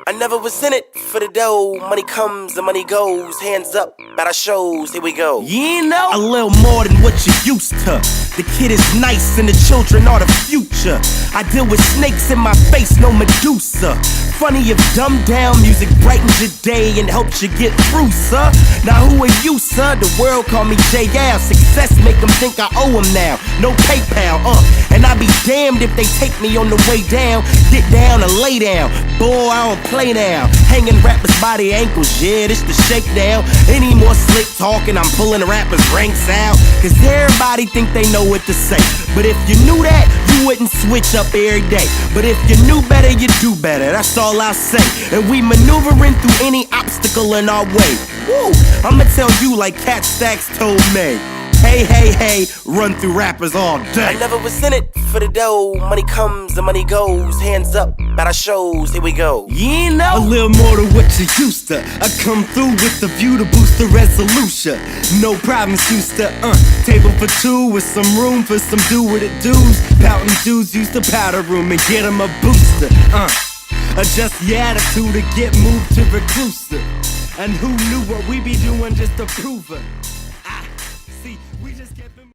I never was in it for the dough. Money comes and money goes. Hands up at our shows, here we go. You know, a little more than what you used to. The kid is nice and the children are the future. I deal with snakes in my face, no Medusa. Funny if dumbed down music brightens your day and helps you get through, sir. Now who are you, sir? The world call me J.L. Success make them think I owe them now. No PayPal, and I be damned if they take me on the way down. Get down and lay down. Boy, I don't play now. Hanging rappers by the ankles, yeah, this the shakedown. Any more slick talking, I'm pulling rappers' ranks out. Cause everybody think they know what to say. But if you knew that, you wouldn't switch up every day. But if you knew better, you do better, that's all I'll say. And we maneuvering through any obstacle in our way. Woo, I'ma tell you like Cat Stacks told me. Hey, hey, hey, run through rappers all day. I never was in it for the dough. Money comes and money goes. Hands up at our shows, here we go. You know, a little more than what you used to. I come through with the view to boost the resolution. No problems used to, table for two with some room for some do what it do's. Pouting dudes use the powder room and get them a booster, Adjust your attitude to get moved to reclusive. And who knew what we be doing just to prove it?